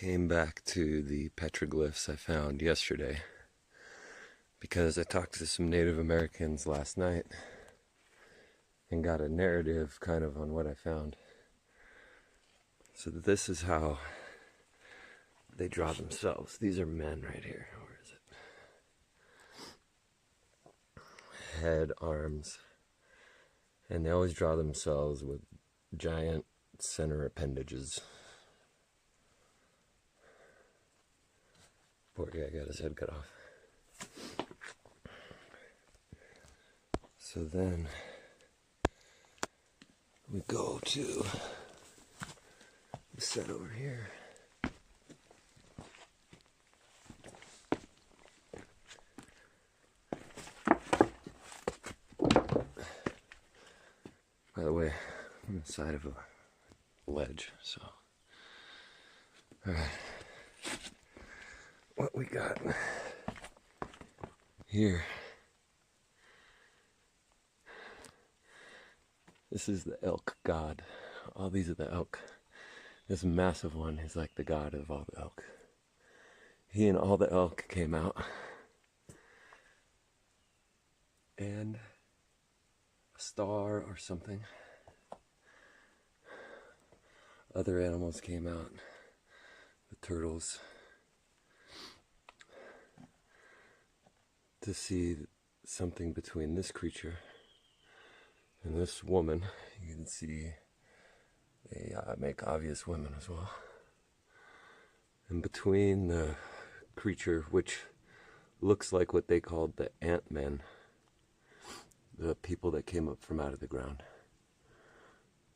came back to the petroglyphs I found yesterday because I talked to some Native Americans last night and got a narrative kind of on what I found. So this is how they draw themselves. These are men right here. Where is it? Head, arms. And they always draw themselves with giant center appendages. Poor guy got his head cut off. So then we go to the set over here. By the way, I'm on the side of a ledge, so. Alright. What we got here. This is the elk god. All these are the elk. This massive one is like the god of all the elk. He and all the elk came out. And a star or something. Other animals came out. The turtles. To see something between this creature and this woman. You can see they make obvious women as well. And between the creature, which looks like what they called the antman, the people that came up from out of the ground.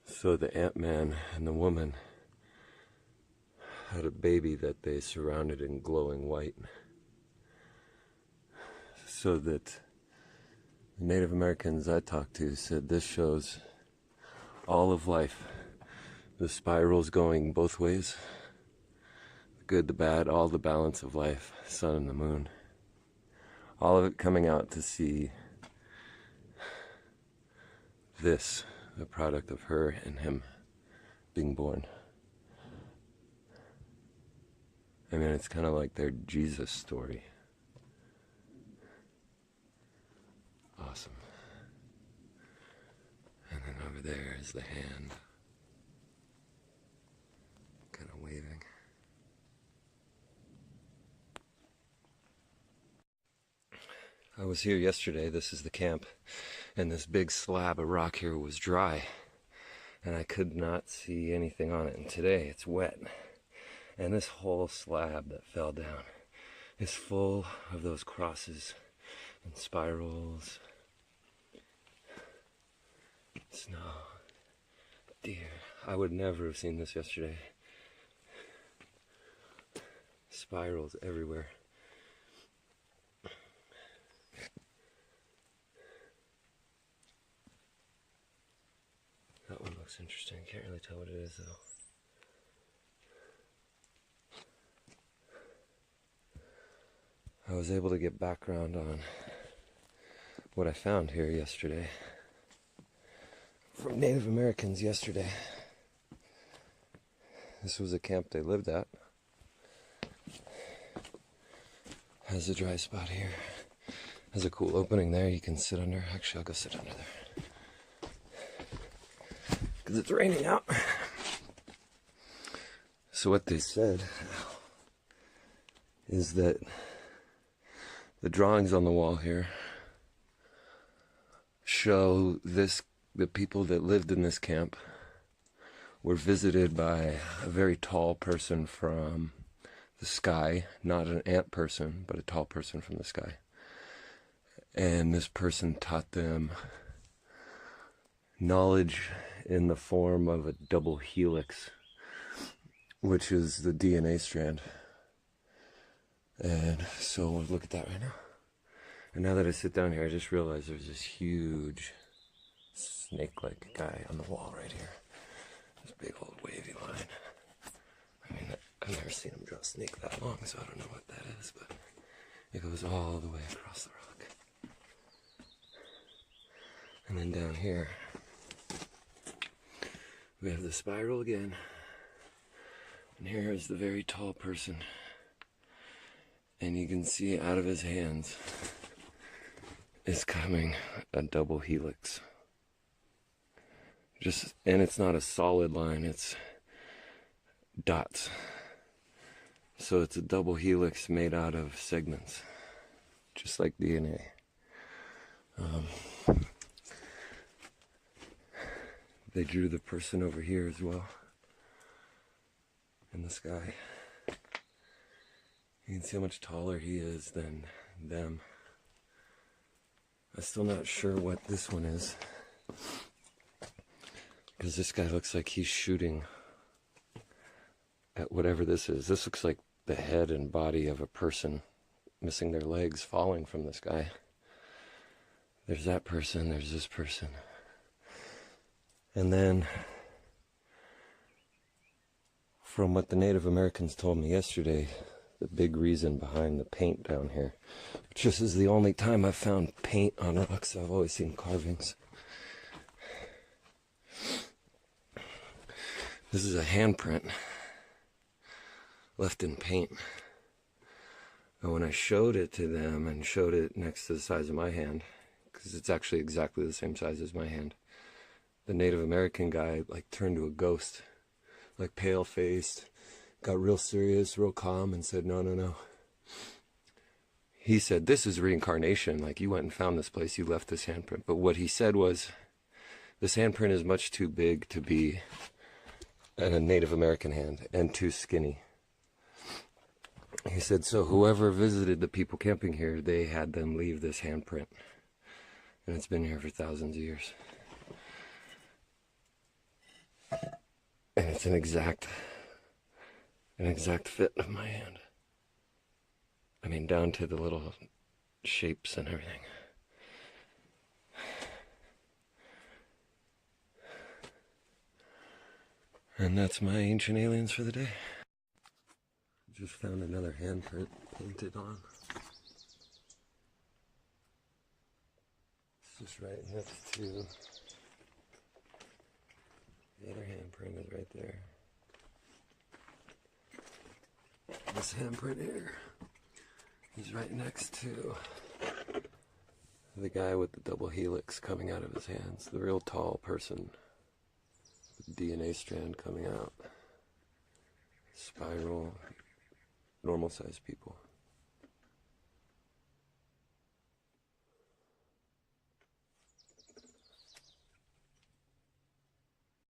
So the antman and the woman had a baby that they surrounded in glowing white. So that the Native Americans I talked to said this shows all of life. The spirals going both ways. The good, the bad, all the balance of life. Sun and the moon. All of it coming out to see this, the product of her and him being born. I mean, it's kind of like their Jesus story. Awesome. And then over there is the hand. Kind of waving. I was here yesterday, this is the camp, and this big slab of rock here was dry. And I could not see anything on it. And today it's wet. And this whole slab that fell down is full of those crosses and spirals. Snow. Deer. I would never have seen this yesterday. Spirals everywhere. That one looks interesting. Can't really tell what it is though. I was able to get background on what I found here yesterday from Native Americans yesterday. This was a camp they lived at. Has a dry spot here. Has a cool opening there you can sit under. Actually, I'll go sit under there. Because it's raining out. So what they said is that the drawings on the wall here show the people that lived in this camp were visited by a very tall person from the sky, not an ant person, but a tall person from the sky. And this person taught them knowledge in the form of a double helix, which is the DNA strand. And so we'll look at that right now. And now that I sit down here, I just realized there's this huge snake-like guy on the wall right here. This big old wavy line. I mean, I've never seen him draw a snake that long, so I don't know what that is, but it goes all the way across the rock. And then down here, we have the spiral again, And here is the very tall person. And you can see out of his hands is coming a double helix. And it's not a solid line, it's dots. So it's a double helix made out of segments, just like DNA. They drew the person over here as well, in the sky. You can see how much taller he is than them. I'm still not sure what this one is, because this guy looks like he's shooting at whatever this is. This looks like the head and body of a person missing their legs falling from the sky. There's that person, there's this person. And then, from what the Native Americans told me yesterday, the big reason behind the paint down here, which this is the only time I've found paint on rocks. I've always seen carvings. This is a handprint left in paint. And when I showed it to them and showed it next to the size of my hand, because it's actually exactly the same size as my hand, the Native American guy like turned to a ghost, like pale-faced, got real serious, real calm, and said, no, no, no. He said, this is reincarnation. Like, you went and found this place, you left this handprint. But what he said was, this handprint is much too big to be a Native American hand, and too skinny. He said, so whoever visited the people camping here, they had them leave this handprint. And it's been here for thousands of years. And it's an exact fit of my hand. I mean, down to the little shapes and everything. And that's my ancient aliens for the day. Just found another handprint painted on. It's just right next to the other handprint is right there. This handprint here is right next to the guy with the double helix coming out of his hands. The real tall person. DNA strand coming out. Spiral. Normal sized people.